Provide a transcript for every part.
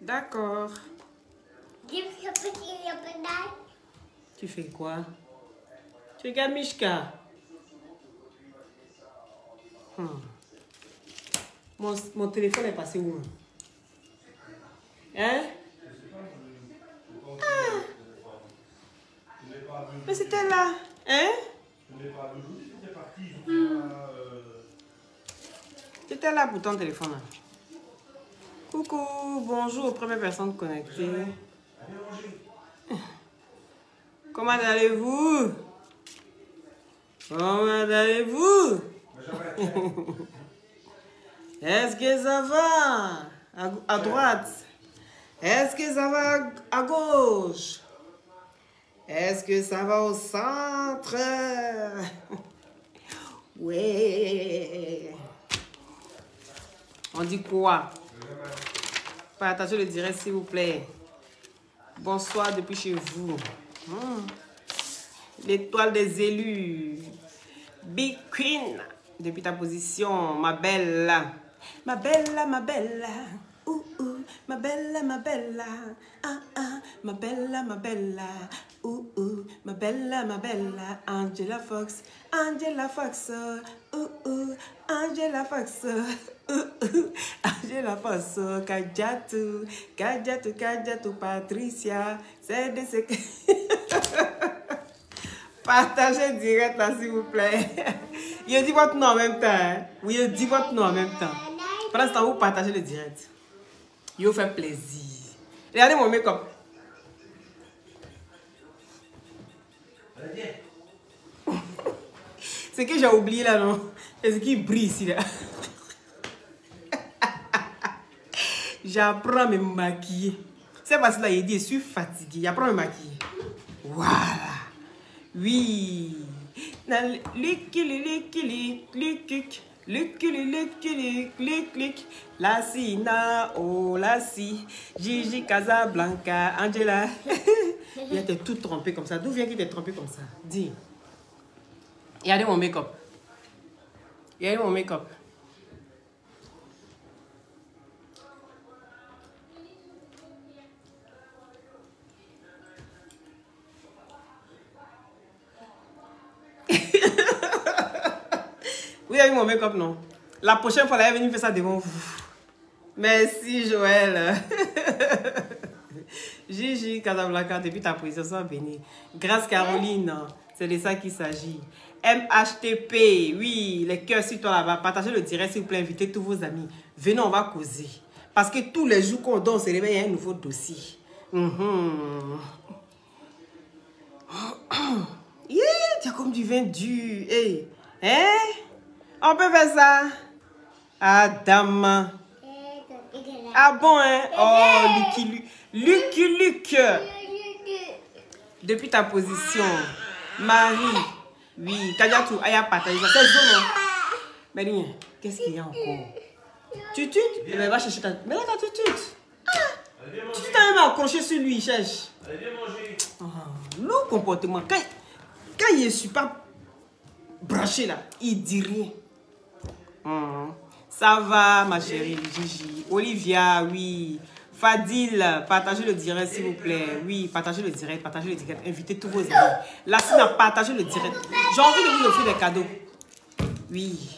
D'accord. Tu fais quoi? Tu regardes Mishka? Mon téléphone est passé où? Hein? Ah. Mais c'était là. Hein? C'était là pour ton téléphone. Là. Coucou, bonjour aux premières personnes connectées. Comment allez-vous? Comment allez-vous? Est-ce que ça va à droite? Est-ce que ça va à gauche? Est-ce que ça va au centre? Ouais. On dit quoi? Partagez le direct s'il vous plaît. Bonsoir depuis chez vous. L'étoile des élus. Big Queen. Depuis ta position, ma belle. Ma belle, ma belle. Ma belle, ma belle. Ma belle, ma belle. Ma belle, ma belle. Angela Fox. Angela Fox. Angela Fox. Angela Fox. Kajatu. Kajatu, Kajatu, Patricia. C'est de ce que... Partagez direct là, s'il vous plaît. Il dit votre nom en même temps. Hein? Oui, il dit votre nom en même temps. Pendant ce temps, vous partagez le direct. Il vous fait plaisir. Regardez mon make-up. C'est que j'ai oublié là, non? C'est ce qui brille ici là. J'apprends à me maquiller. C'est parce que là, il dit, je suis fatiguée. J'apprends à me maquiller. Voilà. Oui. La Sina, oh la si, Gigi Casablanca, Angela. Il était tout trompé comme ça. D'où vient qu'il était trompé comme ça? Dis. Regardez mon make-up. Regardez mon make-up. Vous avez vu mon make-up, non? La prochaine fois, elle est venue faire ça devant vous. Merci, Joël. Gigi Casablanca, depuis ta position, sois béni. Grâce Caroline, c'est de ça qu'il s'agit. MHTP, oui, les cœurs sur toi là-bas. Partagez le direct, s'il vous plaît, invitez tous vos amis. Venez, on va causer. Parce que tous les jours qu'on donne, c'est réveille, il y a un nouveau dossier. Yeah, tu as comme du vin dur. Hey. Hein? On peut faire ça? Ah, dame. Ah bon, hein? Oh, Lucky. Depuis ta position. Marie. Oui, Kadiatou, Aya partagé ça. C'est zone. Mais rien, qu'est-ce qu'il y a encore? Tutut? Mais va chercher ta... Mais là, ta tutut. Tu t'as même accroché sur lui, cherche. Allez, viens manger. Le comportement. Quand il ne suis pas branché là, il dit rien. Ça va, ma chérie Gigi. Olivia, oui. Fadil, partagez le direct, s'il vous plaît. Oui, partagez le direct, Invitez tous vos amis. Lassina, partagez le direct. J'ai envie de vous offrir des cadeaux. Oui.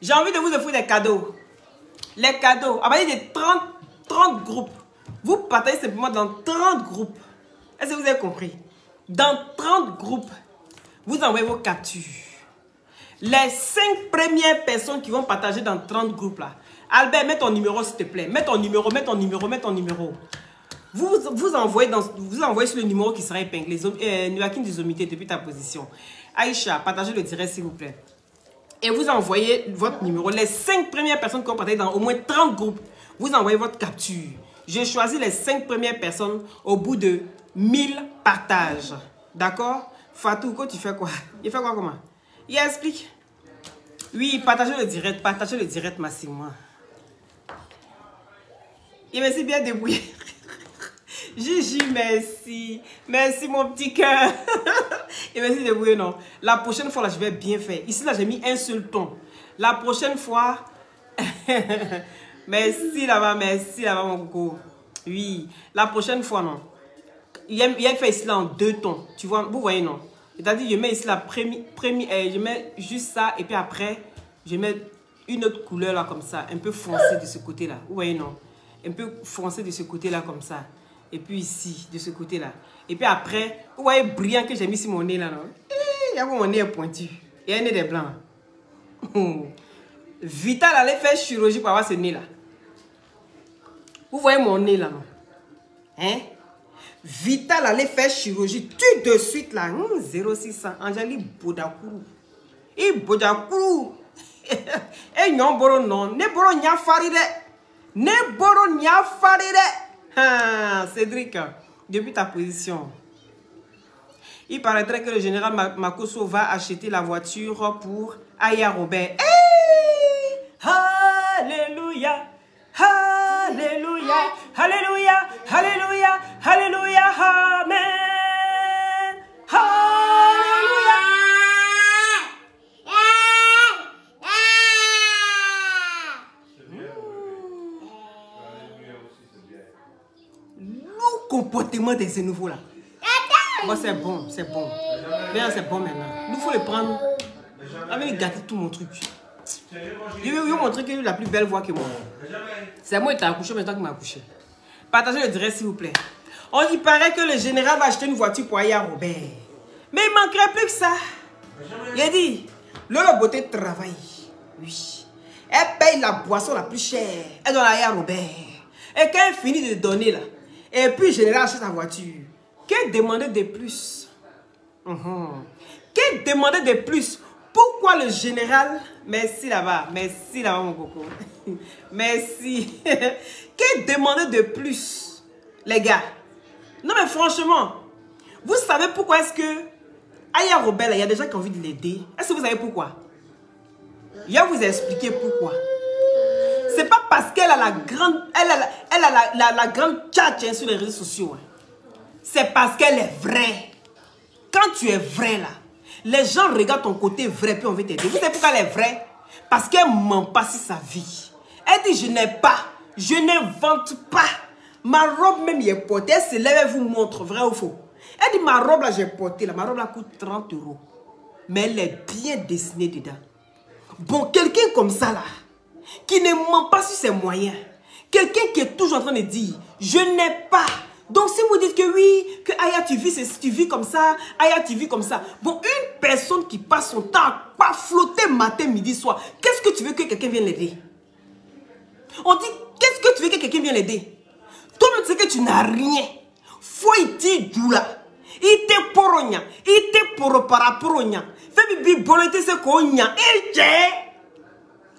J'ai envie de vous offrir des cadeaux. Les cadeaux, à partir de 30 groupes. Vous partagez simplement dans 30 groupes. Est-ce que vous avez compris? Dans 30 groupes, vous envoyez vos captures. Les 5 premières personnes qui vont partager dans 30 groupes là. Albert, mets ton numéro s'il te plaît. Mets ton numéro. Vous envoyez sur le numéro qui sera épinglé. Nuakin des omités depuis ta position. Aïcha, partagez le direct s'il vous plaît. Et vous envoyez votre numéro. Les 5 premières personnes qui vont partager dans au moins 30 groupes. Vous envoyez votre capture. J'ai choisi les 5 premières personnes au bout de 1000 partages. D'accord? Fatou, quand tu fais quoi? Il fait quoi comment? Il explique. Oui, partagez le direct massivement. Il me s'est bien débrouillé. Gigi, merci. Merci, mon petit cœur. Il me s'est débrouillé, non. La prochaine fois, là, je vais bien faire. Ici, là, j'ai mis un seul ton. La prochaine fois... merci là-bas, mon coco. Oui, la prochaine fois, non. Il a fait ici là en 2 tons. Tu vois, vous voyez, non? C'est-à-dire, je mets ici la je mets juste ça et puis après, je mets une autre couleur là comme ça, un peu foncé de ce côté-là. Vous voyez, non? Un peu foncé de ce côté-là comme ça. Et puis ici, de ce côté-là. Et puis après, vous voyez brillant que j'ai mis sur mon nez là, non? Il y a mon nez pointu. Il y a un nez des blancs. Vital allait faire chirurgie pour avoir ce nez là. Vous voyez mon nez là, non? Hein? Vital allait faire chirurgie tout de suite là. 0600. Angélique Bodakourou. Et Bodakourou. Et non, boro non. Ne boro nya faride. Ne boro nya faride. Cédric, depuis ta position. Il paraîtrait que le général Makosso va acheter la voiture pour Aya Robert. Hey! Alléluia! Alléluia! Alléluia! Alléluia! Alléluia! Amen! Alléluia! Le comportement de ces nouveaux là. Moi, c'est bon, c'est bon. Bien, c'est bon maintenant. Nous, il faut le prendre. Avec gâter tout mon truc. Je vais vous montrer qu'il a la plus belle voix que moi. C'est moi qui t'ai accouché maintenant qu'il m'a accouché. Partagez le direct, s'il vous plaît. On y paraît que le général va acheter une voiture pour Aya Robert. Mais il manquerait plus que ça. Il a dit, Lolo Beauté travaille. Oui. Elle paye la boisson la plus chère. Elle donne à Aya Robert. Et quand elle finit de donner là, et puis le général achète sa voiture. Qu'elle demandait de plus? Qu'elle demandait de plus? Pourquoi le général... Merci là-bas. Merci là-bas, mon coco. Merci. Qu'elle demandait de plus? Les gars. Non, mais franchement, vous savez pourquoi est-ce que... Aya Robert, il y a des gens qui ont envie de l'aider. Est-ce que vous savez pourquoi? Je vais vous expliquer pourquoi. C'est pas parce qu'elle a la grande... Elle a la grande tchatche sur les réseaux sociaux. Hein. C'est parce qu'elle est vraie. Quand tu es vrai là, les gens regardent ton côté vrai puis on veut t'aider. Vous savez pourquoi elle est vraie? Parce qu'elle ment pas sur sa vie. Elle dit je n'ai pas, je n'invente pas. Ma robe même y est portée. Elle se lève et vous montre, vrai ou faux. Elle dit ma robe là j'ai portée là, ma robe là coûte 30 €. Mais elle est bien dessinée dedans. Bon, quelqu'un comme ça là, qui ne ment pas sur ses moyens. Quelqu'un qui est toujours en train de dire je n'ai pas. Donc, si vous dites que oui, que Aya, tu vis comme ça, Aya, tu vis comme ça. Bon, une personne qui passe son temps à pas flotter matin, midi, soir, qu'est-ce que tu veux que quelqu'un vienne l'aider? On dit, qu'est-ce que tu veux que quelqu'un vienne l'aider? Toi, tu sais que tu n'as rien. Faut y dire doula. Il te poronya. Il te poropara poronya. Fais bibi bolete se konya.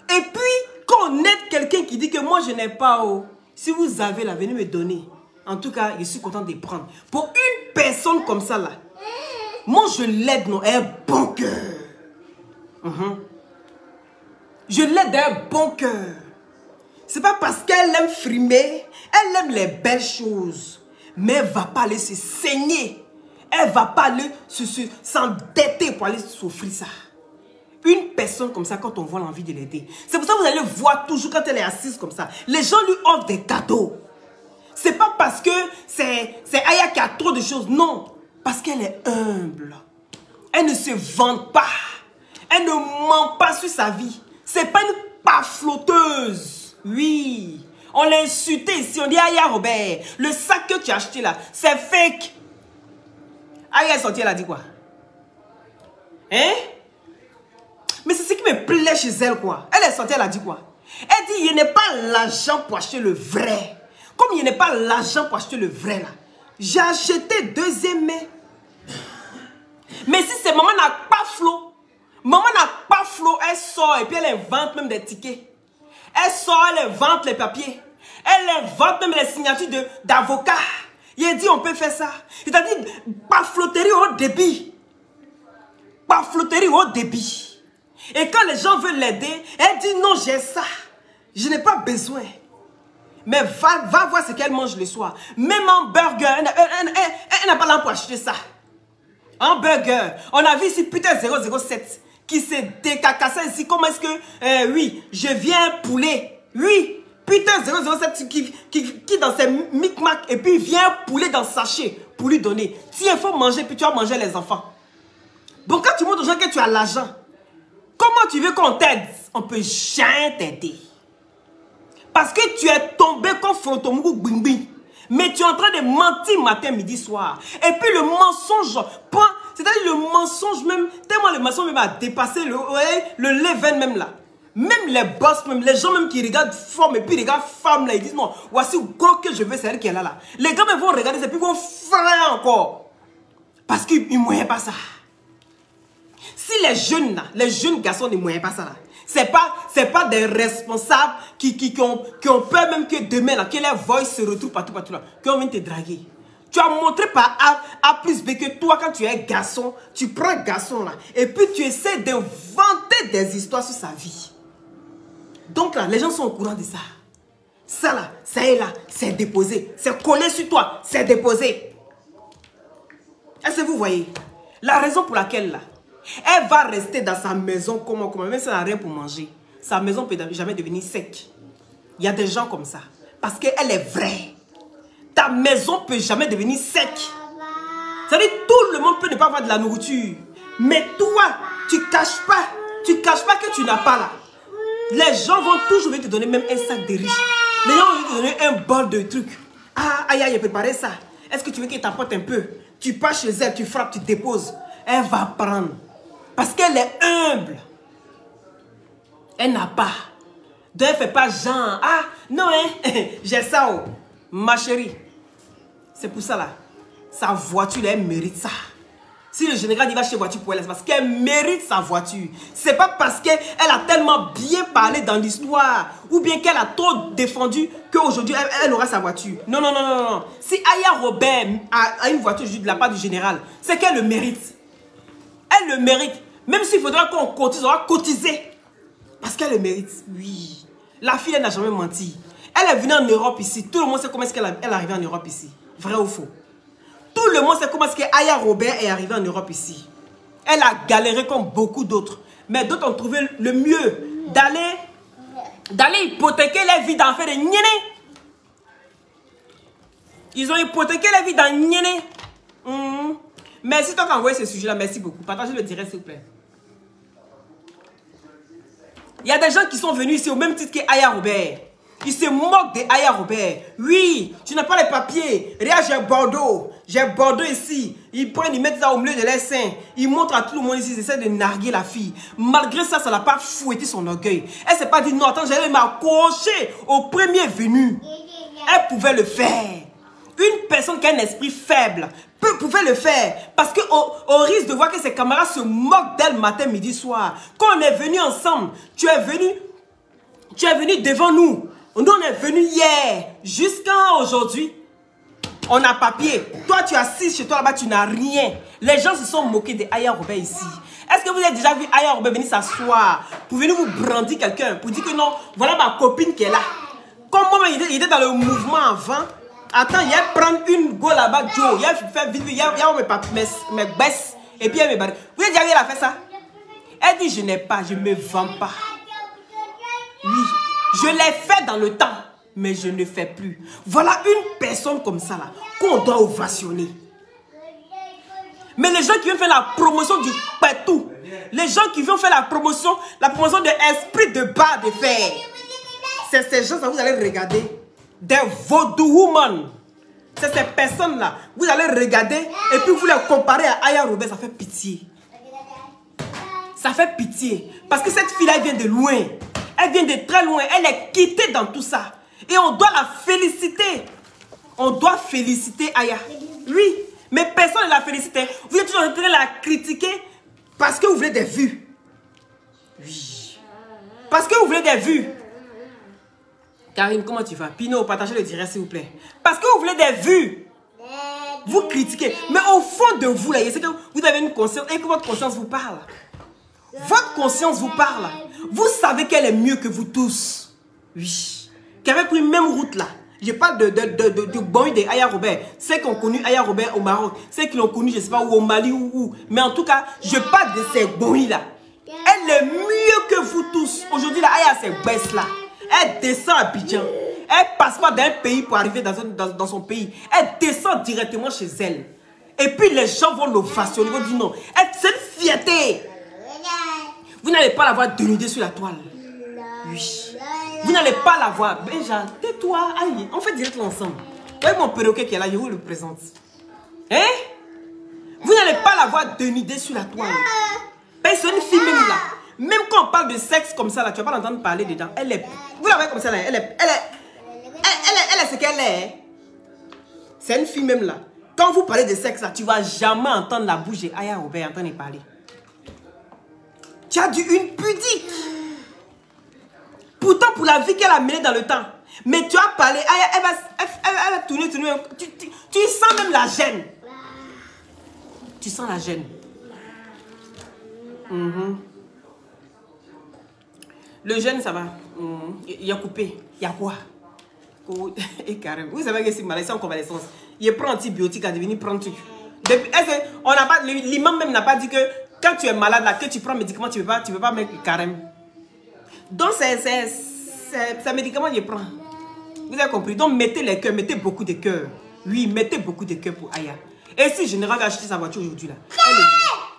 Et puis, quand on aide quelqu'un qui dit que moi, je n'ai pas, oh, si vous avez là, venez me donner. En tout cas, je suis content de prendre. Pour une personne comme ça, là, moi, je l'aide, non, un bon cœur. Je l'aide d'un bon cœur. C'est pas parce qu'elle aime frimer, elle aime les belles choses. Mais elle ne va pas aller se saigner. Elle ne va pas aller s'endetter pour aller s'offrir ça. Une personne comme ça, quand on voit l'envie de l'aider. C'est pour ça que vous allez voir toujours quand elle est assise comme ça. Les gens lui offrent des cadeaux. C'est pas parce que c'est Aya qui a trop de choses. Non. Parce qu'elle est humble. Elle ne se vante pas. Elle ne ment pas sur sa vie. C'est pas une pafloteuse. Oui. On l'a insulté ici. On dit Aya Robert, le sac que tu as acheté là, c'est fake. Aya est sortie, elle a dit quoi? Hein? Mais c'est ce qui me plaît chez elle, quoi. Elle est sortie, elle a dit quoi? Elle dit, il n'y a pas l'argent pour acheter le vrai. Comme il n'y a pas l'argent pour acheter le vrai là, j'ai acheté deuxième main. Mais si c'est maman n'a pas flot, elle sort et puis elle invente même des tickets. Elle sort, elle invente les papiers. Elle invente même les signatures d'avocats. Il a dit on peut faire ça. C'est-à-dire, pas flotterie au débit. Pas flotterie au débit. Et quand les gens veulent l'aider, elle dit non, j'ai ça. Je n'ai pas besoin. Mais va voir ce qu'elle mange le soir. Même en burger, elle n'a pas l'argent pour acheter ça. En burger, on a vu ici putain 007 qui s'est décacassé ici. Comment est-ce que, oui, je viens poulet. Oui, putain 007 qui dans ses micmacs et puis vient un poulet dans le sachet pour lui donner. Tiens, il faut manger, puis tu vas manger les enfants. Donc quand tu montres aux gens que tu as l'argent, comment tu veux qu'on t'aide? On peut jamais t'aider. Parce que tu es tombé comme Frontomou Bimbi. Mais tu es en train de mentir matin, midi, soir. Et puis le mensonge, c'est-à-dire le mensonge même, tellement le mensonge même a dépassé le level même là. Même les boss, même les gens même qui regardent forme et puis regardent femme là, ils disent non, voici où gros que je veux, c'est elle qui est là. Les gars même vont regarder et puis vont faire encore. Parce qu'ils ne moyennent pas ça. Si les jeunes là, les jeunes garçons ne moyennent pas ça là, c'est pas des responsables qui ont peur même que demain là, que leur voix se retrouve partout là, qu'on vienne te draguer. Tu as montré par A plus B que toi, quand tu es garçon, tu prends un garçon là, et puis tu essaies d'inventer des histoires sur sa vie. Donc là, les gens sont au courant de ça. Ça là, ça est là, c'est déposé. C'est collé sur toi, c'est déposé. Est-ce que vous voyez? La raison pour laquelle là, elle va rester dans sa maison comment, même si elle n'a rien pour manger. Sa maison ne peut jamais devenir sec. Il y a des gens comme ça. Parce qu'elle est vraie. Ta maison ne peut jamais devenir sec. C'est-à-dire tout le monde peut ne pas avoir de la nourriture. Mais toi, tu ne caches pas. Tu ne caches pas que tu n'as pas là. Les gens vont toujours te donner même un sac de riches. Les gens vont te donner un bol de trucs. Ah, aïe, aïe, préparer ça. Est-ce que tu veux qu'elle t'apporte un peu? Tu pars chez elle, tu frappes, tu déposes. Elle va prendre. Parce qu'elle est humble. Elle n'a pas. Donc elle ne fait pas genre. Ah, non, hein, j'ai ça. Oh. Ma chérie. C'est pour ça là. Sa voiture, elle mérite ça. Si le général il va chez voiture pour elle, c'est parce qu'elle mérite sa voiture. C'est pas parce qu'elle a tellement bien parlé dans l'histoire ou bien qu'elle a trop défendu qu'aujourd'hui elle aura sa voiture. Non, non, non, non, non. Si Aya Robert a une voiture de la part du général, c'est qu'elle le mérite. Elle le mérite. Même s'il faudra qu'on cotise, on va cotiser. Parce qu'elle le mérite. Oui. La fille, elle n'a jamais menti. Elle est venue en Europe ici. Tout le monde sait comment est-ce qu'elle est arrivée en Europe ici. Vrai ou faux? Tout le monde sait comment est-ce que Aya Robert est arrivée en Europe ici. Elle a galéré comme beaucoup d'autres. Mais d'autres ont trouvé le mieux d'aller hypothéquer la vie d'enfer de Niéné. Ils ont hypothéqué la vie dans Niéné. Merci toi qui as envoyé ce sujet-là. Merci beaucoup. Partagez le direct, s'il vous plaît. Il y a des gens qui sont venus ici au même titre que Aya Robert. Ils se moquent de Aya Robert. Oui, tu n'as pas les papiers. Regarde, j'ai Bordeaux. J'ai Bordeaux ici. Ils prennent, ils mettent ça au milieu de leurs seins. Ils montrent à tout le monde ici. Ils essaient de narguer la fille. Malgré ça, ça n'a pas fouetté son orgueil. Elle ne s'est pas dit non, attends, j'allais m'accrocher au premier venu. Elle pouvait le faire. Une personne qui a un esprit faible pouvait le faire. Parce qu'on risque de voir que ses camarades se moquent d'elle matin, midi, soir. Quand on est venu ensemble, tu es venu devant nous. Nous, on est venu hier. Jusqu'à aujourd'hui, on a papier. Toi, tu es assis chez toi là-bas, tu n'as rien. Les gens se sont moqués de Aya Robert ici. Est-ce que vous avez déjà vu Aya Robert venir s'asseoir pour venir vous brandir quelqu'un, pour dire que non, voilà ma copine qui est là. Comme moi, il était dans le mouvement avant. Attends, il y a prendre une go là-bas, Joe. Il y a fait vite, il y a mes baisses. Et puis il y a mes barres. Vous avez déjà vu, elle a fait ça? Elle dit, je n'ai pas, je ne me vends pas. Oui, je l'ai fait dans le temps, mais je ne fais plus. Voilà une personne comme ça là, qu'on doit ovationner. Mais les gens qui viennent faire la promotion du pétou, les gens qui viennent faire la promotion de esprit de bas de fer, c'est ces gens-là, vous allez regarder. Des vaudou women. C'est ces personnes-là. Vous allez regarder et puis vous les comparez à Aya Robert, ça fait pitié. Ça fait pitié. Parce que cette fille-là, elle vient de loin. Elle vient de très loin. Elle est quittée dans tout ça. Et on doit la féliciter. On doit féliciter Aya. Oui. Mais personne ne la félicite. Vous êtes toujours en train de la critiquer parce que vous voulez des vues. Oui. Parce que vous voulez des vues. Karine, comment tu vas? Pino, partagez le direct s'il vous plaît. Parce que vous voulez des vues. Vous critiquez. Mais au fond de vous, là, c'est que vous avez une conscience et que votre conscience vous parle. Votre conscience vous parle. Vous savez qu'elle est mieux que vous tous. Oui. Qui avait pris même route là. Je parle de boy de Aya Robert. Ceux qui ont connu Aya Robert au Maroc. Ceux qui l'ont connu, je ne sais pas, où au Mali ou où. Mais en tout cas, je parle de ces boys là. Elle est mieux que vous tous. Aujourd'hui, là, Aya, c'est baisse là. Elle descend à Abidjan. Elle passe pas d'un pays pour arriver dans son pays. Elle descend directement chez elle. Et puis les gens vont l'ovationner. Ils vont dire non. C'est une fierté. Vous n'allez pas la voir dénudée sur la toile. Oui. Vous n'allez pas la voir. Benja, tais-toi. Allez, on fait direct ensemble. Vous voyez mon perroquet qui est là, je vous le présente. Hein? Vous n'allez pas la voir dénudée sur la toile. C'est une fille même là. Même quand on parle de sexe comme ça là, tu vas pas l'entendre parler dedans. Elle est. Vous la voyez comme ça là. Elle est ce qu'elle est. C'est une fille même là. Quand vous parlez de sexe là, tu vas jamais entendre la bouche de Aya Robert entendre parler. Tu as dû une pudique. Pourtant pour la vie qu'elle a menée dans le temps. Mais tu as parlé, elle va tourner. Tu sens même la gêne. Tu sens la gêne. Le jeune, ça va. Il a coupé. Il y a quoi? Et carrément. Vous savez que c'est malade, c'est en convalescence. Il prend antibiotiques à devenir prendre truc. L'imam même n'a pas dit que quand tu es malade, là, que tu prends médicaments, tu ne peux pas mettre carême. Donc, c'est médicament qu'il prend. Vous avez compris? Donc, mettez les cœurs, mettez beaucoup de cœurs. Oui, mettez beaucoup de cœurs pour Aya. Et si Général va acheter sa voiture aujourd'hui, là,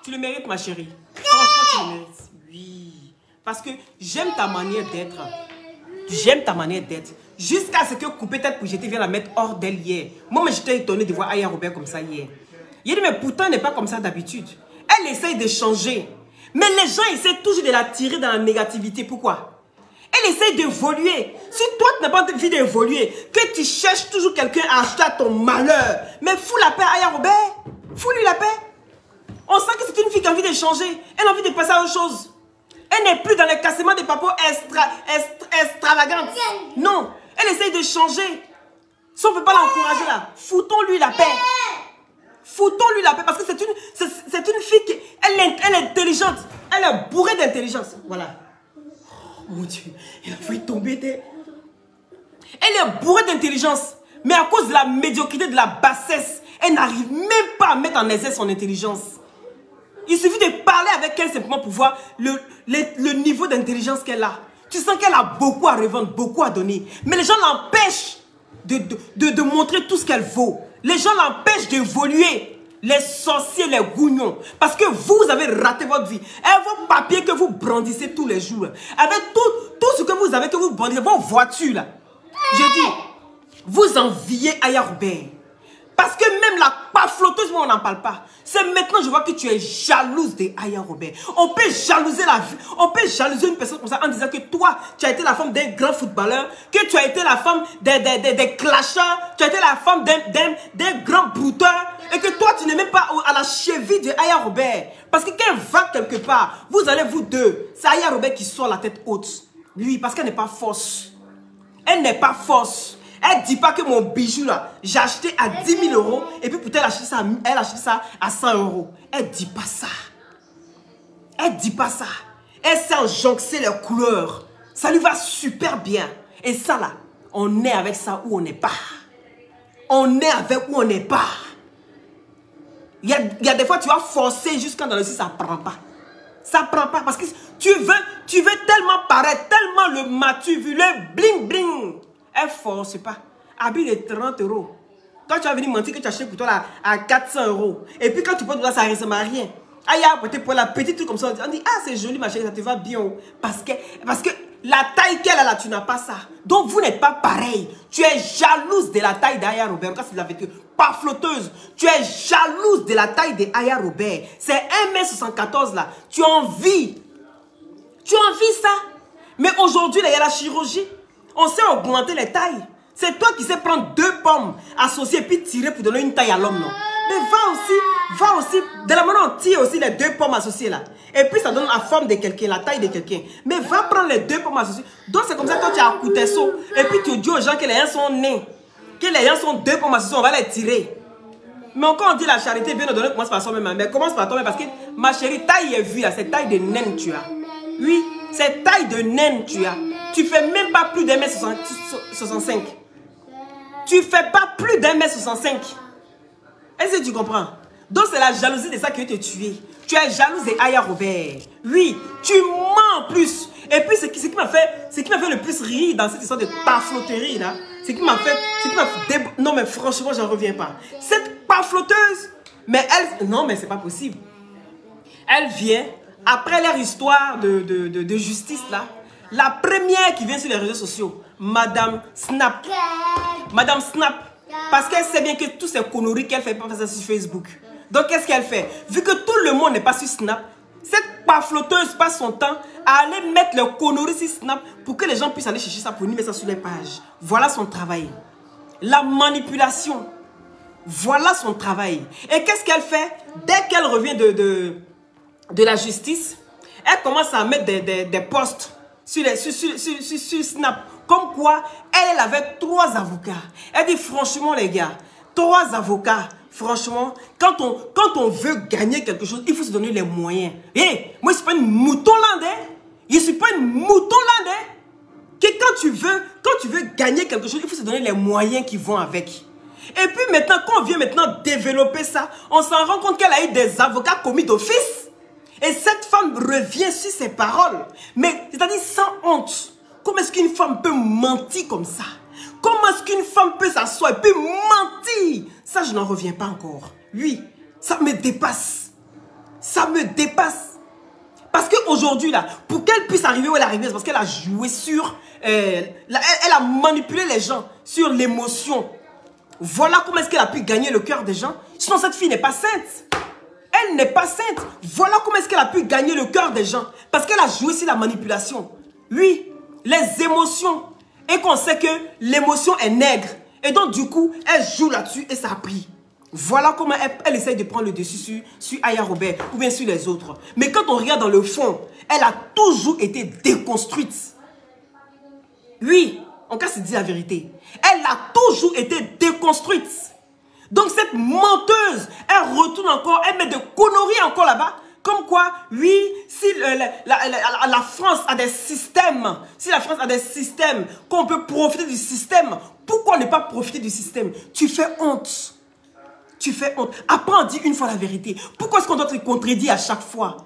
tu le mérites, ma chérie. Franchement, tu le mérites. Oui. Parce que j'aime ta manière d'être. J'aime ta manière d'être. Jusqu'à ce que Coupé Tête pour jeter vienne la mettre hors d'elle hier. Moi, j'étais étonné de voir Aya Robert comme ça hier. Il dit, mais pourtant, elle n'est pas comme ça d'habitude. Elle essaye de changer. Mais les gens essaient toujours de la tirer dans la négativité. Pourquoi? Elle essaye d'évoluer. Si toi, tu n'as pas envie d'évoluer, que tu cherches toujours quelqu'un à acheter à ton malheur, mais fous la paix à Aya Robert. Fous-lui la paix. On sent que c'est une fille qui a envie de changer. Elle a envie de passer à autre chose. Elle n'est plus dans le cassement des papos extravagantes. Non. Elle essaye de changer. Si on ne peut pas l'encourager là, foutons-lui la paix. Foutons-lui la paix parce que c'est une fille qui elle est intelligente. Elle est bourrée d'intelligence. Voilà. Oh mon Dieu, elle a failli tomber. Elle est bourrée d'intelligence. Mais à cause de la médiocrité, de la bassesse, elle n'arrive même pas à mettre en exerce son intelligence. Il suffit de parler avec elle simplement pour voir le niveau d'intelligence qu'elle a. Tu sens qu'elle a beaucoup à revendre, beaucoup à donner. Mais les gens l'empêchent de montrer tout ce qu'elle vaut. Les gens l'empêchent d'évoluer. Les sorciers, les gougnons. Parce que vous avez raté votre vie. Et vos papiers que vous brandissez tous les jours. Avec tout ce que vous avez, que vous brandissez, vos voitures là. Je dis, vous enviez Aya Robert. Parce que même la pas flotteuse, on n'en parle pas. C'est maintenant je vois que tu es jalouse de Aya Robert. On peut jalouser la vie. On peut jalouser une personne comme ça en disant que toi, tu as été la femme d'un grand footballeur, que tu as été la femme des clasheurs, tu as été la femme d'un grand brouteur, et que toi, tu n'es même pas à la cheville de Aya Robert. Parce que quand elle va quelque part, vous allez vous deux. C'est Aya Robert qui sort la tête haute. Oui, parce qu'elle n'est pas force. Elle n'est pas force. Elle ne dit pas que mon bijou là, j'ai acheté à 10 000 € et puis peut-être elle achète ça à 100 €. Elle ne dit pas ça. Elle ne dit pas ça. Elle sait enjoncter les couleurs. Ça lui va super bien. Et ça là, on est avec ça où on n'est pas. On est avec où on n'est pas. Il y a des fois tu vas forcer jusqu'à dans le site, ça ne prend pas. Ça ne prend pas parce que tu veux tellement paraître, tellement le matu vu, le bling bling. Elle ne force pas. Habille de 30 €. Toi, tu vas venir mentir que tu achètes pour toi là, à 400 €. Et puis quand tu portes là, ça ne ressemble à rien. Ah, il y a peut-être pour la petite truc comme ça. On dit, ah, c'est joli, ma chérie, ça te va bien. Parce que la taille qu'elle a là, tu n'as pas ça. Donc, vous n'êtes pas pareil. Tu es jalouse de la taille d'Aya Robert. Quand c'est la vérité, pas flotteuse. Tu es jalouse de la taille d'Aya Robert. C'est 1,74 m là. Tu envies. Tu envies ça. Mais aujourd'hui, il y a la chirurgie. On sait augmenter les tailles. C'est toi qui sais prendre 2 pommes associées et puis tirer pour donner une taille à l'homme, non? Mais va aussi. De la manière on tire aussi les 2 pommes associées là. Et puis ça donne la forme de quelqu'un, la taille de quelqu'un. Mais va prendre les 2 pommes associées. Donc c'est comme ça que toi tu as un coup de saut. Et puis tu dis aux gens que les gens sont nés. Que les gens sont 2 pommes associées, on va les tirer. Mais quand on dit la charité, bien donné, commence par soi-même. Mais commence par toi-même parce que ma chérie, taille est vue là, c'est taille de naine tu as. Oui, c'est taille de naine tu as. Tu fais même pas plus d'1,65 m. Tu fais pas plus d'1,65 m. Est-ce que tu comprends? Donc c'est la jalousie de ça qui veut te tuer. Tu es jalouse d'Aya Robert. Oui, tu mens en plus. Et puis, ce qui m'a fait le plus rire dans cette histoire de pafloterie, là, non, mais franchement, j'en reviens pas. Cette pafloteuse, mais elle, non, mais c'est pas possible. Elle vient, après leur histoire de justice, là, la première qui vient sur les réseaux sociaux, Madame Snap. Madame Snap. Parce qu'elle sait bien que tous ces conneries qu'elle fait pas faire ça sur Facebook. Donc, qu'est-ce qu'elle fait? Vu que tout le monde n'est pas sur Snap, cette pafloteuse passe son temps à aller mettre le conneries sur Snap pour que les gens puissent aller chercher ça pour nous mettre ça sur les pages. Voilà son travail. La manipulation. Voilà son travail. Et qu'est-ce qu'elle fait? Dès qu'elle revient de la justice, elle commence à mettre des posts sur Snap. Comme quoi, elle avait 3 avocats. Elle dit franchement les gars, 3 avocats. Franchement, quand on veut gagner quelque chose, il faut se donner les moyens. Hey, moi, je ne suis pas une mouton landais. Je ne suis pas une mouton landais. Que quand tu veux gagner quelque chose, il faut se donner les moyens qui vont avec. Et puis maintenant, quand on vient maintenant développer ça, on s'en rend compte qu'elle a eu des avocats commis d'office. Et cette femme revient sur ses paroles. Mais, c'est-à-dire sans honte. Comment est-ce qu'une femme peut mentir comme ça? Comment est-ce qu'une femme peut s'asseoir et puis mentir? Ça, je n'en reviens pas encore. Oui, ça me dépasse. Ça me dépasse. Parce qu'aujourd'hui, là, pour qu'elle puisse arriver où elle est arrivée, c'est parce qu'elle a joué sur... elle a manipulé les gens sur l'émotion. Voilà comment est-ce qu'elle a pu gagner le cœur des gens. Sinon, cette fille n'est pas sainte. Elle n'est pas sainte. Voilà comment est-ce qu'elle a pu gagner le cœur des gens. Parce qu'elle a joué sur la manipulation. Oui, les émotions. Et qu'on sait que l'émotion est nègre. Et donc, du coup, elle joue là-dessus et ça a pris. Voilà comment elle essaye de prendre le dessus sur Aya Robert ou bien sur les autres. Mais quand on regarde dans le fond, elle a toujours été déconstruite. Oui, on peut se dire la vérité. Elle a toujours été déconstruite. Donc, cette menteuse, elle retourne encore, elle met de conneries encore là-bas. Comme quoi, oui, si la France a des systèmes, qu'on peut profiter du système, pourquoi ne pas profiter du système? Tu fais honte. Tu fais honte. Apprends à dire une fois la vérité. Pourquoi est-ce qu'on doit te contredire à chaque fois?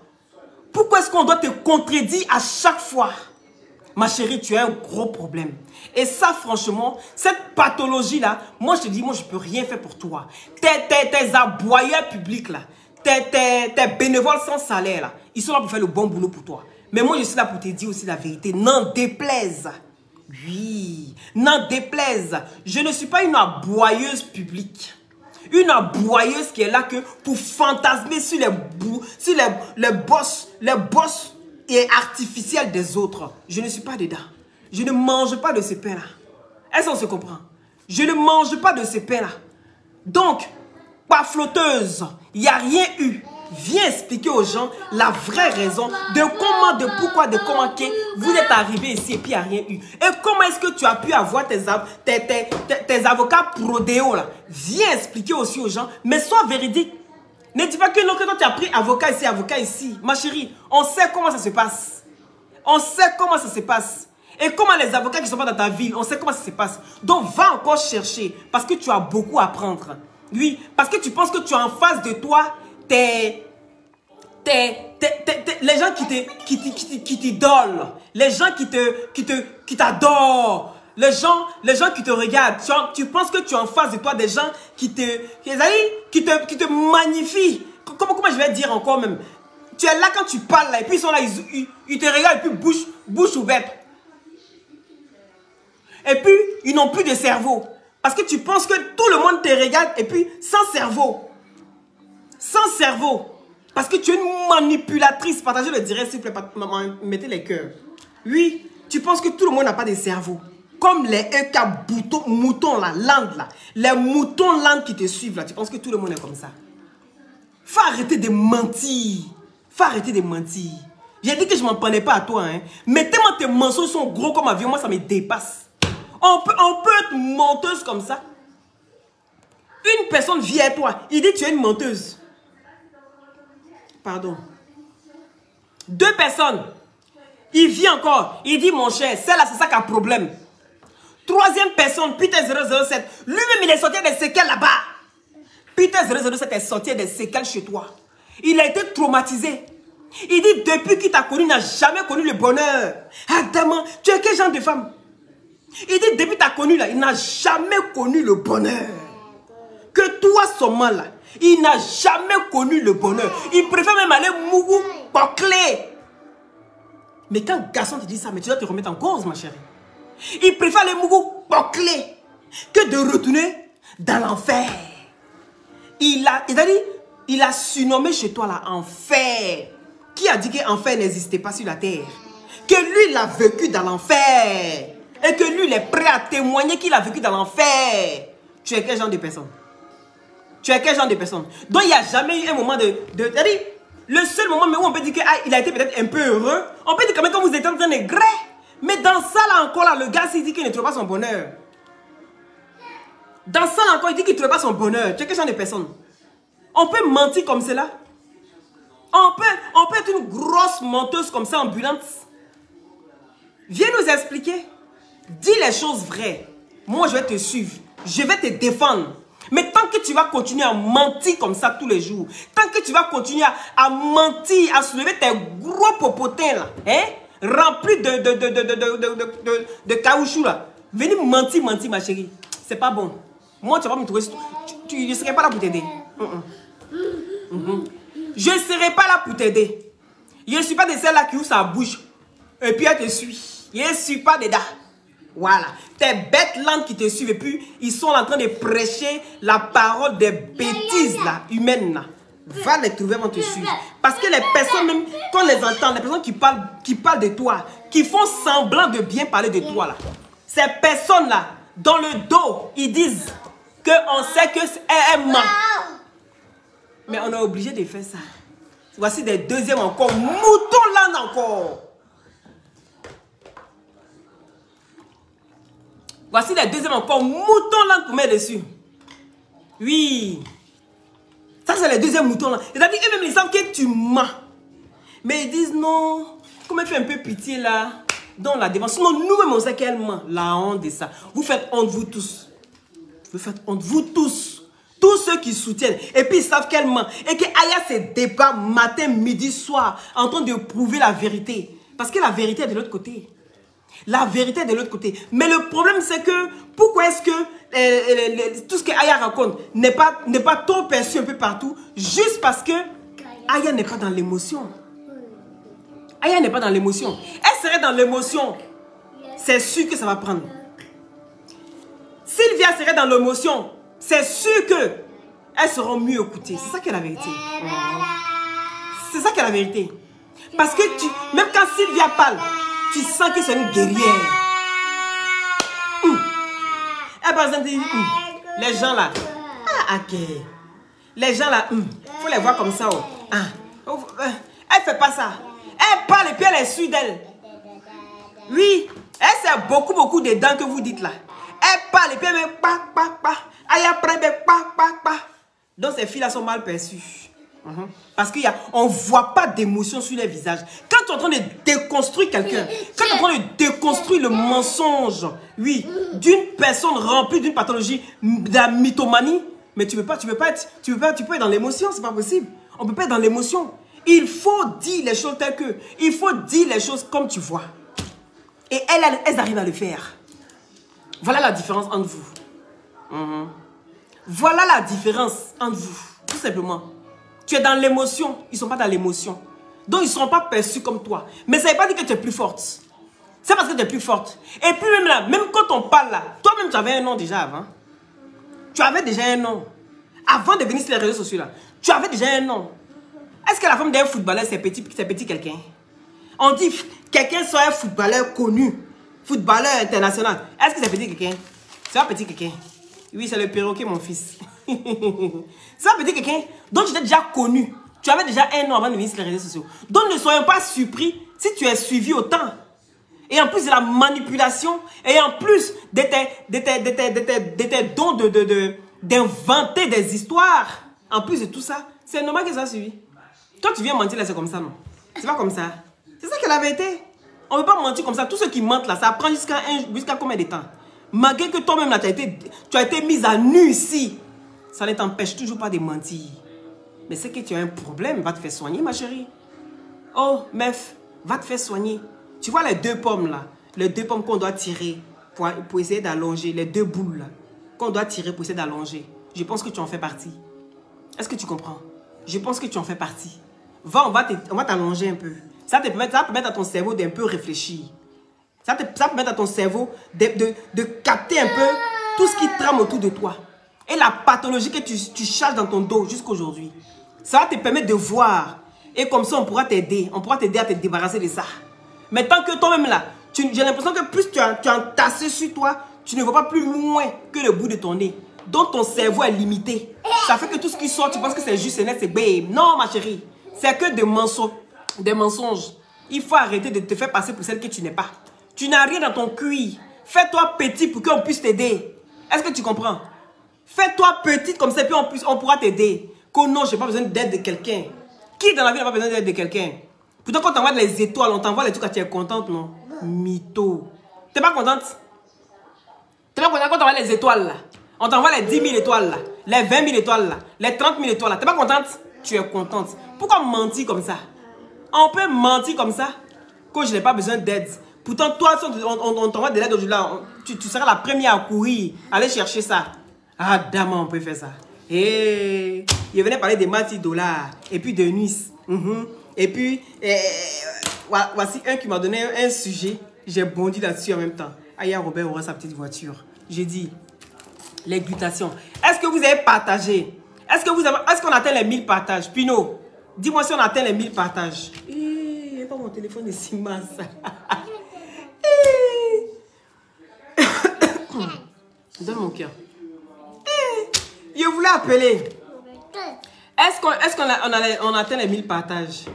Pourquoi est-ce qu'on doit te contredire à chaque fois? Ma chérie, tu as un gros problème. Et ça, franchement, cette pathologie-là, moi, je te dis, moi, je ne peux rien faire pour toi. Tes aboyeurs publics, là, tes bénévoles sans salaire, là, ils sont là pour faire le bon boulot pour toi. Mais moi, je suis là pour te dire aussi la vérité. N'en déplaise. Oui, n'en déplaise. Je ne suis pas une aboyeuse publique. Une aboyeuse qui est là que pour fantasmer sur les boss et artificiels des autres. Je ne suis pas dedans. Je ne mange pas de ce pain-là. Est-ce qu'on se comprend? Je ne mange pas de ce pain-là. Donc, pas flotteuse, il n'y a rien eu. Viens expliquer aux gens la vraie raison de comment, de pourquoi, de comment que vous êtes arrivé ici et puis il n'y a rien eu. Et comment est-ce que tu as pu avoir tes avocats prodéo là? Viens expliquer aussi aux gens, mais sois véridique. Ne dis pas que non, que toi tu as pris avocat ici. Ma chérie, on sait comment ça se passe. On sait comment ça se passe. Et comment les avocats qui sont pas dans ta ville, on sait comment ça se passe. Donc va encore chercher parce que tu as beaucoup à apprendre. Oui, parce que tu penses que tu as en face de toi les gens qui t'idolent, les gens qui t'adorent, les gens qui te regardent. Tu penses que tu as en face de toi des gens qui te magnifient. Comment je vais dire encore même? Tu es là quand tu parles là, et puis ils sont là, ils te regardent et puis bouche ouverte. Et puis, ils n'ont plus de cerveau. Parce que tu penses que tout le monde te regarde et puis sans cerveau. Sans cerveau. Parce que tu es une manipulatrice. Partagez le direct s'il vous plaît. Mettez les cœurs. Oui, tu penses que tout le monde n'a pas de cerveau. Comme les EK moutons là, landes là. Les moutons landes qui te suivent là. Tu penses que tout le monde est comme ça. Faut arrêter de mentir. Faut arrêter de mentir. J'ai dit que je ne m'en prenais pas à toi. Hein. Mais tellement tes mensonges sont gros comme avion, moi ça me dépasse. On peut être menteuse comme ça. Une personne vient à toi. Il dit tu es une menteuse. Pardon. 2 personnes. Il vient encore. Il dit mon cher, celle-là c'est ça qui a problème. 3e personne, Peter 007. Lui-même il est sorti des séquelles là-bas. Peter 007 est sorti des séquelles chez toi. Il a été traumatisé. Il dit, depuis qu'il t'a connu, il n'a jamais connu le bonheur. Adama, tu es quel genre de femme? Il dit, depuis qu'il t'a connu, là, il n'a jamais connu le bonheur. Que toi, son mal, là, il n'a jamais connu le bonheur. Il préfère même aller mougou, clé. Mais quand un garçon te dit ça, mais tu dois te remettre en cause, ma chérie. Il préfère aller mougou, clé, que de retourner dans l'enfer. Il a surnommé chez toi, là, enfer. Qui a dit que l'enfer n'existait pas sur la terre? Que lui, il a vécu dans l'enfer. Et que lui, il est prêt à témoigner qu'il a vécu dans l'enfer. Tu es quel genre de personne? Tu es quel genre de personne? Donc, il n'y a jamais eu un moment c'est-à-dire, le seul moment où on peut dire qu'il a été peut-être un peu heureux, on peut dire quand même que vous êtes en train de gré. Mais dans ça, là encore, là, le gars s'il dit qu'il ne trouve pas son bonheur. Dans ça, là encore, il dit qu'il ne trouve pas son bonheur. Tu es quel genre de personne? On peut mentir comme cela? On peut être une grosse menteuse comme ça, ambulante. Viens nous expliquer. Dis les choses vraies. Moi, je vais te suivre. Je vais te défendre. Mais tant que tu vas continuer à mentir comme ça tous les jours, tant que tu vas continuer à mentir, à soulever tes gros popotins là, hein, remplis de caoutchouc là, venez mentir, ma chérie. C'est pas bon. Moi, tu vas me trouver. Je ne serai pas là pour t'aider. Je ne serai pas là pour t'aider. Je ne suis pas de celle-là qui ouvre sa bouche et puis elle te suit. Je ne suis pas dedans. Voilà. Tes bêtes langues qui te suivent et puis ils sont en train de prêcher la parole des bêtises là, humaines là. Va les trouver avant de te suivre. Parce que les personnes même, quand on les entend, les personnes qui parlent de toi, qui font semblant de bien parler de toi là, ces personnes là, dans le dos, ils disent qu'on sait qu'elle ment. Mais on est obligé de faire ça. Voici des deuxièmes encore. Moutons là encore. Voici les deuxièmes encore. Moutons là qu'on met dessus. Oui. Ça, c'est les deuxièmes moutons là. C'est-à-dire qu'eux-mêmes, ils savent que tu mens. Mais ils disent non. Comme elle fait un peu pitié là. Dans la défense. Sinon, nous-mêmes, on sait qu'elle ment. La honte de ça. Vous faites honte, vous tous. Vous faites honte, vous tous. Tous ceux qui soutiennent. Et puis ils savent qu'elle ment. Et qu'il y a ces débats matin, midi, soir. En train de prouver la vérité. Parce que la vérité est de l'autre côté. La vérité est de l'autre côté. Mais le problème c'est que, pourquoi est-ce que tout ce que Aya raconte n'est pas trop perçu un peu partout? Juste parce que Aya n'est pas dans l'émotion. Aya n'est pas dans l'émotion. Elle serait dans l'émotion. C'est sûr que ça va prendre. Sylvia serait dans l'émotion. C'est sûr qu'elles seront mieux écoutées. C'est ça qui est la vérité. C'est ça qui est la vérité. Parce que même quand Sylvia parle, tu sens que c'est une guerrière. Elle par exemple dit, les gens là, ok. Les gens là, faut les voir comme ça. Elle fait pas ça. Elle parle et puis elle est sûre d'elle. Oui, elle sait beaucoup de dents que vous dites là. Elle parle et puis elle met donc ces filles-là sont mal perçues. Parce qu'on ne voit pas d'émotion sur les visages. Quand tu es en train de déconstruire quelqu'un, quand tu es en train de déconstruire le mensonge, oui, d'une personne remplie d'une pathologie, de la mythomanie, mais tu peux être dans l'émotion, c'est pas possible. On ne peut pas être dans l'émotion. Il faut dire les choses telles que, il faut dire les choses comme tu vois. Et elles arrivent à le faire. Voilà la différence entre vous. Voilà la différence entre vous. Tout simplement. Tu es dans l'émotion. Ils ne sont pas dans l'émotion. Donc, ils ne seront pas perçus comme toi. Mais ça ne veut pas dire que tu es plus forte. C'est parce que tu es plus forte. Et puis même là, même quand on parle là, toi-même tu avais un nom déjà avant. Tu avais déjà un nom. Avant de venir sur les réseaux sociaux là, tu avais déjà un nom. Est-ce que la femme d'un footballeur, c'est petit quelqu'un? On dit quelqu'un soit un footballeur connu. Footballeur international. Est-ce que c'est petit quelqu'un? C'est un petit quelqu'un. Oui, c'est le perroquet, mon fils. C'est un petit quelqu'un. Donc, tu étais déjà connu. Tu avais déjà un nom avant de venir sur les réseaux sociaux. Donc, ne soyons pas surpris si tu es suivi autant. Et en plus de la manipulation, et en plus de tes dons d'inventer des histoires. En plus de tout ça, c'est normal que ça suivi. Toi, tu viens mentir là, c'est comme ça, non? C'est pas comme ça. C'est ça qu'elle avait été. On ne peut pas mentir comme ça. Tous ceux qui mentent là, ça prend jusqu'à combien de temps? Malgré que toi-même là, tu as été mise à nu ici, ça ne t'empêche toujours pas de mentir. Mais c'est que tu as un problème, va te faire soigner, ma chérie. Oh, meuf, va te faire soigner. Tu vois les 2 pommes là, les 2 pommes qu'on doit tirer pour essayer d'allonger, les 2 boules là, qu'on doit tirer pour essayer d'allonger. Je pense que tu en fais partie. Est-ce que tu comprends? Je pense que tu en fais partie. Va, on va t'allonger un peu. Ça va permettre à ton cerveau d'un peu réfléchir. Ça va permettre à ton cerveau de capter un peu tout ce qui trame autour de toi. Et la pathologie que tu charges dans ton dos jusqu'aujourd'hui. Ça va te permettre de voir. Et comme ça, on pourra t'aider. On pourra t'aider à te débarrasser de ça. Mais tant que toi-même là, j'ai l'impression que plus tu as entassé sur toi, tu ne vois pas plus loin que le bout de ton nez. Donc ton cerveau est limité. Ça fait que tout ce qui sort, tu penses que c'est juste, c'est net, c'est babe. Non, ma chérie. C'est que des mensonges. Il faut arrêter de te faire passer pour celle que tu n'es pas. Tu n'as rien dans ton cuir. Fais-toi petit pour qu'on puisse t'aider. Est-ce que tu comprends? Fais-toi petite comme ça, puis on pourra t'aider. Que non, je n'ai pas besoin d'aide de quelqu'un. Qui dans la vie n'a pas besoin d'aide de quelqu'un? Pourtant, quand on t'envoie les étoiles, on t'envoie les trucs quand tu es contente, non? Mytho. Tu n'es pas contente? Tu n'es pas contente quand on t'envoie les étoiles, là? On t'envoie les 10 000 étoiles, là. Les 20 000 étoiles, là. Les 30 000 étoiles, là. Tu n'es pas contente? Tu es contente. Pourquoi mentir comme ça? On peut mentir comme ça que je n'ai pas besoin d'aide. Pourtant, toi, on t'envoie de l'aide aujourd'hui, tu seras la première à courir, aller chercher ça. Ah, dame, on peut faire ça. Et il venait parler de Mati Dollar, et puis de Nice. Et puis, voici un qui m'a donné un sujet. J'ai bondi là-dessus en même temps. Aïe, Robert aura sa petite voiture. J'ai dit, les glutations. Est-ce que vous avez partagé? Est-ce qu'on atteint les 1000 partages? Pino, dis-moi si on atteint les 1000 partages. Il n'y a pas mon téléphone est si mince. Donne mon cœur. Je voulais appeler. Est-ce qu'on atteint les 1000 partages?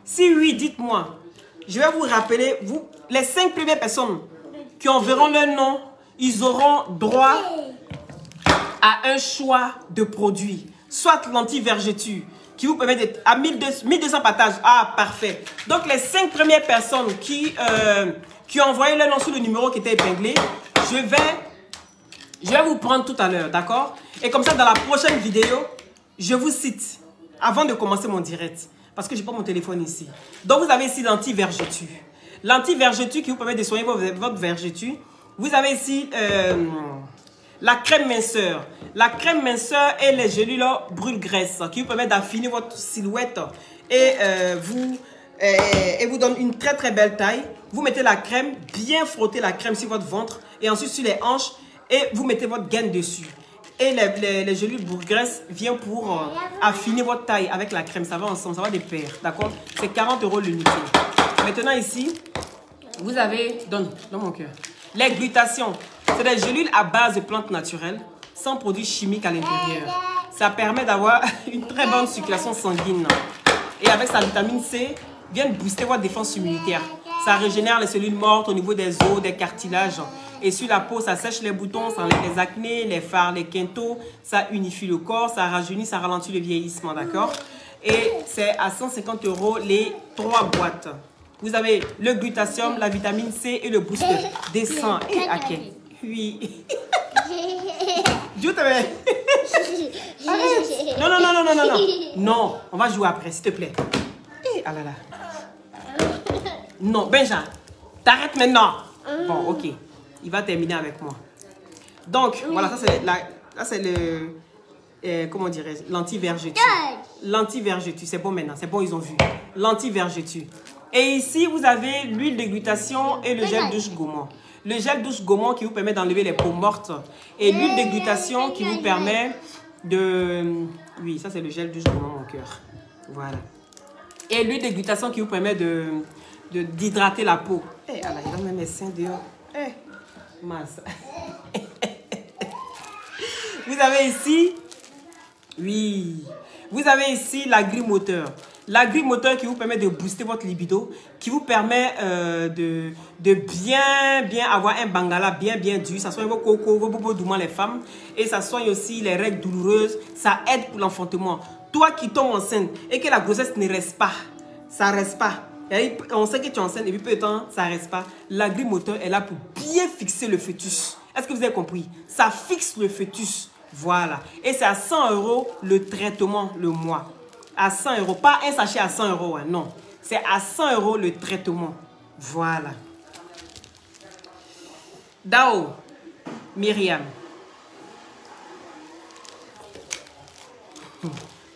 Si oui, dites-moi. Je vais vous rappeler, les 5 premières personnes qui enverront leur nom, ils auront droit à un choix de produits. Soit l'anti-vergeture, qui vous permet d'être à 1200 partages. Ah, parfait. Donc, les 5 premières personnes qui ont envoyé leur nom sur le numéro qui était épinglé, je vais vous prendre tout à l'heure, d'accord? Et comme ça, dans la prochaine vidéo, je vous cite, avant de commencer mon direct, parce que je n'ai pas mon téléphone ici. Donc, vous avez ici l'anti-vergeture. L'anti-vergeture qui vous permet de soigner votre vergeture. Vous avez ici la crème minceur. La crème minceur et les gélules brûle-graisse qui vous permettent d'affiner votre silhouette et vous donne une très très belle taille. Vous mettez la crème, bien frotter la crème sur votre ventre et ensuite sur les hanches et vous mettez votre gaine dessus. Et les gélules brûle-graisse viennent pour affiner votre taille avec la crème. Ça va ensemble, ça va de pair, d'accord? C'est 40 € l'unité. Maintenant ici, vous avez, donne mon cœur, les glutations. C'est des gélules à base de plantes naturelles, sans produits chimiques à l'intérieur. Ça permet d'avoir une très bonne circulation sanguine. Et avec sa vitamine C, vient booster votre défense immunitaire. Ça régénère les cellules mortes au niveau des os, des cartilages. Et sur la peau, ça sèche les boutons, ça enlève les acnés, les fards, les quintaux. Ça unifie le corps, ça rajeunit, ça ralentit le vieillissement, d'accord? Et c'est à 150 € les 3 boîtes. Vous avez le glutathium, la vitamine C et le booster. Descends. Et à quel? Oui. Dieu te met. Non, non, non, non, non, non, non. Non, on va jouer après, s'il te plaît. Eh, ah là là. Non, Benja, t'arrêtes maintenant. Bon, ok. Il va terminer avec moi. Donc, voilà, ça c'est le... comment dirais-je? L'anti-vergeture. L'anti-vergeture, c'est bon maintenant. C'est bon, ils ont vu. L'anti-vergeture. Et ici, vous avez l'huile de glutation et le gel douche gourmand. Le gel douche gourmand qui vous permet d'enlever les peaux mortes. Et l'huile de glutation qui vous permet de... Oui, ça c'est le gel douche gourmand, mon cœur. Voilà. Et l'huile de glutation qui vous permet d'hydrater la peau. Eh, alors, il a même mes seins dehors. Eh, mince. Vous avez ici... Oui. Vous avez ici la grille moteur. La grille moteur qui vous permet de booster votre libido, qui vous permet de bien avoir un bangala bien dur. Ça soigne vos cocos, vos bobos doumants les femmes. Et ça soigne aussi les règles douloureuses. Ça aide pour l'enfantement. Toi qui tombes enceinte et que la grossesse ne reste pas, ça reste pas. On sait que tu es enceinte et puis peu de temps, ça reste pas. La grille moteur est là pour bien fixer le fœtus. Est-ce que vous avez compris? Ça fixe le fœtus. Voilà. Et c'est à 100 € le traitement le mois. À 100 €. Pas un sachet à 100 €. Hein, non. C'est à 100 € le traitement. Voilà. Dao, Myriam.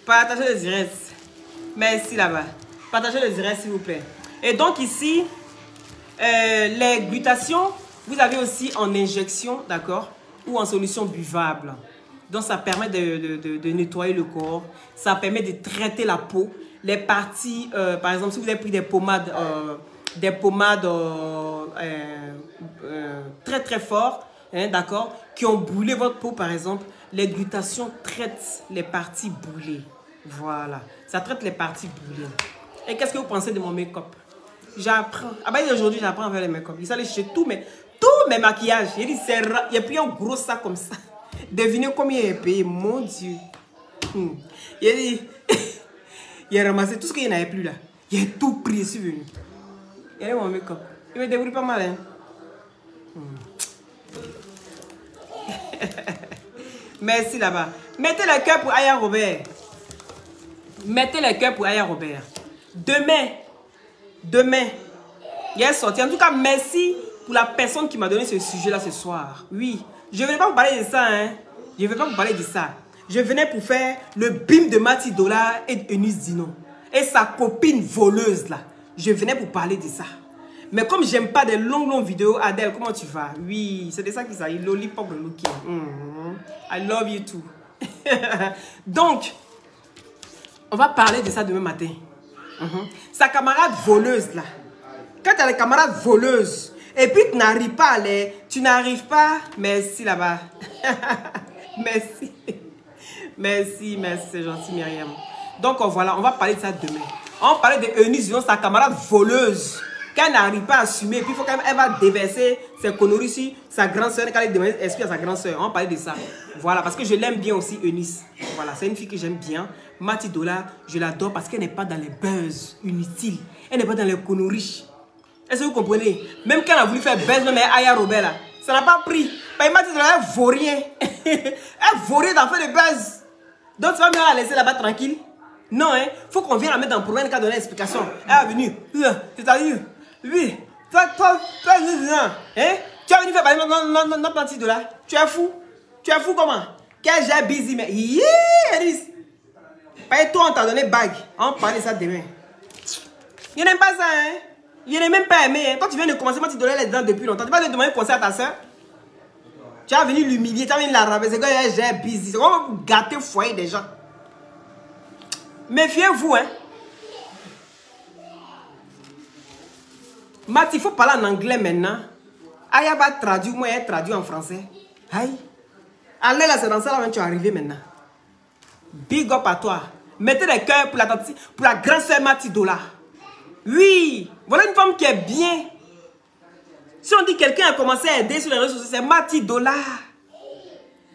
Partagez le direct. Merci là-bas. Partagez le direct s'il vous plaît. Et donc ici, les glutations, vous avez aussi en injection, d'accord, ou en solution buvable. Donc ça permet de nettoyer le corps. Ça permet de traiter la peau. Les parties, par exemple, si vous avez pris des pommades très très fortes, hein, d'accord, qui ont brûlé votre peau par exemple, les glutations traitent les parties brûlées. Voilà, ça traite les parties brûlées. Et qu'est-ce que vous pensez de mon make-up? J'apprends. À partir d'aujourd'hui, j'apprends à faire les make-up. Il s'allait chez tous mes maquillages. Il dit, il y a pris un gros sac comme ça. Devinez combien il a payé, mon Dieu. Il a dit, il a ramassé tout ce qu'il n'y avait plus là. Il a tout pris, je suis venu. Il a mon make-up. Il me débrouille pas mal, hein. Merci là-bas. Mettez le cœur pour Aya Robert. Mettez le cœur pour Aya Robert. Demain, il est sorti. En tout cas, merci pour la personne qui m'a donné ce sujet-là ce soir. Oui, je ne venais pas vous parler de ça, hein. Je ne venais pas vous parler de ça. Je venais pour faire le bim de Mati Dola et d'Eunice Dino. Et sa copine voleuse, là. Je venais pour parler de ça. Mais comme j'aime pas des longues vidéos, Adèle, comment tu vas? Oui, c'est de ça qu'il s'agit. Lollipop looking. I love you too. Donc, on va parler de ça demain matin. Sa camarade voleuse, là. Quand tu as les camarades voleuses, et puis tu n'arrives pas à aller, tu n'arrives pas, merci là-bas. Merci. Merci, c'est gentil, Myriam. Donc, voilà, on va parler de ça demain. On va parler de Eunice, sa camarade voleuse. Quand elle n'arrive pas à assumer, puis il faut quand même, elle va déverser ses conneries sur sa grande soeur, quand elle demande excuse à sa grande soeur. On va parler de ça. Voilà, parce que je l'aime bien aussi, Eunice. Voilà, c'est une fille que j'aime bien. Mati Dola, je l'adore parce qu'elle n'est pas dans les buzz inutiles. Elle n'est pas dans les conneries. Est-ce que vous comprenez? Même quand elle a voulu faire buzz, même Aya Robert, là, ça n'a pas pris. Parce que Mati Dola, elle vaut rien. Elle vaut rien d'en faire des buzz. Donc tu vas bien la laisser là-bas tranquille? Non, hein. Faut qu'on vienne la mettre dans le problème, qu'elle donne l'explication. Elle est venue. C'est-à-dire, oui, toi, hein? Tu as venu faire parler notre Mati Dola. Tu es fou? Tu es fou comment? Quel j'ai busy, mais. Eris. Pas toi, on t'a donné bague. On parle de ça demain. Il n'aime pas ça, hein? Il n'est même pas aimé, hein? Quand tu viens de commencer, moi, tu donnais les dents depuis longtemps. Tu vas lui demander conseil à ta soeur? Tu as venu l'humilier, tu as venu la rabaisser. C'est quoi, j'ai busy. C'est comment gâter le foyer des gens. Méfiez-vous, hein? Matt, il faut parler en anglais maintenant. Aya va traduire, moi, elle traduit en français. Aïe. Allez, là, c'est dans ça, là, tu es arrivé maintenant. Big up à toi. Mettez les cœurs pour la grande sœur Mati Dola. Oui, voilà une femme qui est bien. Si on dit que quelqu'un a commencé à aider sur les réseaux sociaux, c'est Mati Dola.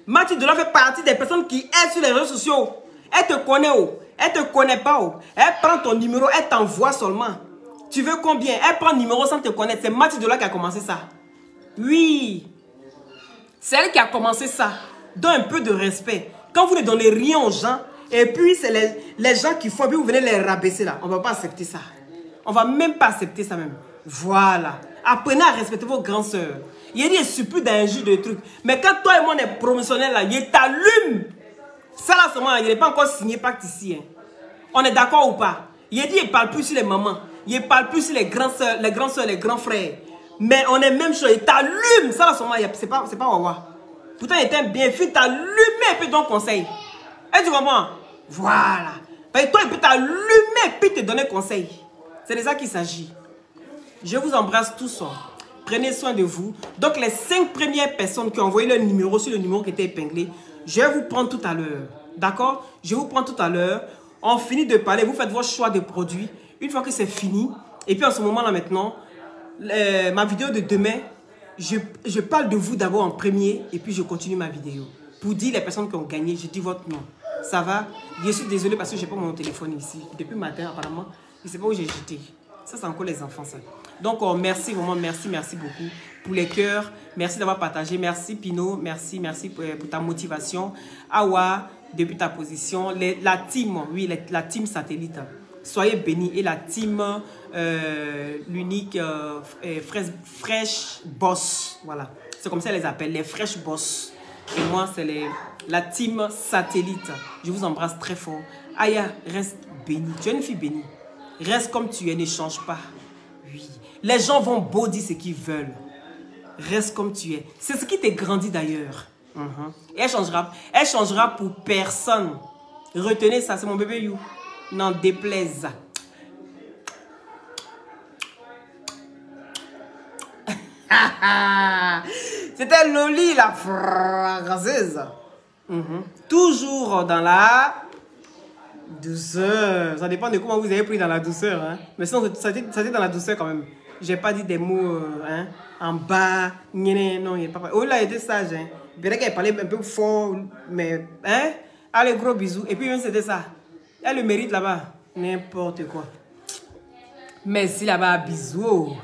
Mati Dola fait partie des personnes qui aident sur les réseaux sociaux. Elle te connaît, oh. Elle te connaît pas, oh. Elle prend ton numéro, elle t'envoie seulement. Tu veux combien? Elle prend le numéro sans te connaître. C'est Mati Dola qui a commencé ça. Oui. C'est elle qui a commencé ça. Donne un peu de respect. Quand vous ne donnez rien aux gens, et puis c'est les gens qui font, puis vous venez les rabaisser là. On ne va pas accepter ça. On ne va même pas accepter ça même. Voilà. Apprenez à respecter vos grandes sœurs. Il dit, il supplie d'un jus de trucs. Mais quand toi et moi on est promotionnels là, il t'allume. Ça là seulement, il n'est pas encore signé pacte ici. Hein. On est d'accord ou pas? Il dit, il ne parle plus sur les mamans. Il ne parle plus sur les grandes sœurs, les grands frères. Mais on est même chose. Il t'allume. Ça là seulement, c'est pas wawa. Pourtant, il était bien fait, t'allumer et puis ton conseil. Et tu comprends? Voilà. Parce que toi, il peut t'allumer et puis te donner conseil. C'est de ça qu'il s'agit. Je vous embrasse tous. Prenez soin de vous. Donc, les 5 premières personnes qui ont envoyé leur numéro sur le numéro qui était épinglé, je vais vous prendre tout à l'heure. D'accord? Je vais vous prendre tout à l'heure. On finit de parler. Vous faites votre choix de produits. Une fois que c'est fini, et puis en ce moment-là maintenant, ma vidéo de demain, je parle de vous d'abord en premier et puis je continue ma vidéo. Pour dire les personnes qui ont gagné, je dis votre nom. Ça va? Je suis désolée parce que je n'ai pas mon téléphone ici. Depuis le matin, apparemment, je ne sais pas où j'ai jeté. Ça, c'est encore les enfants, ça. Donc, merci, vraiment, merci beaucoup pour les cœurs. Merci d'avoir partagé. Merci, Pino. Merci pour ta motivation. Awa, depuis ta position. La team, oui, la team satellite. Soyez bénis. Et la team, l'unique Fresh Boss. Voilà. C'est comme ça qu'elle les appelle, les Fresh Boss. Et moi, c'est la team satellite. Je vous embrasse très fort. Aya, reste bénie. Tu es une fille bénie. Reste comme tu es, ne change pas. Oui. Les gens vont beau dire ce qu'ils veulent. Reste comme tu es. C'est ce qui t'a grandi d'ailleurs. Et elle changera pour personne. Retenez ça, c'est mon bébé You. N'en déplaise. C'était Loli, la française. Toujours dans la douceur. Ça dépend de comment vous avez pris dans la douceur. Hein. Mais sinon, ça dit dans la douceur quand même. J'ai pas dit des mots en bas. Non, il n'est pas. Oh, il a été sage. Hein. Peut-être qu'elle parlait un peu fort. Mais, hein? Allez, gros bisous. Et puis, même c'était ça. Elle le mérite là-bas. N'importe quoi. Merci là-bas. Bisous.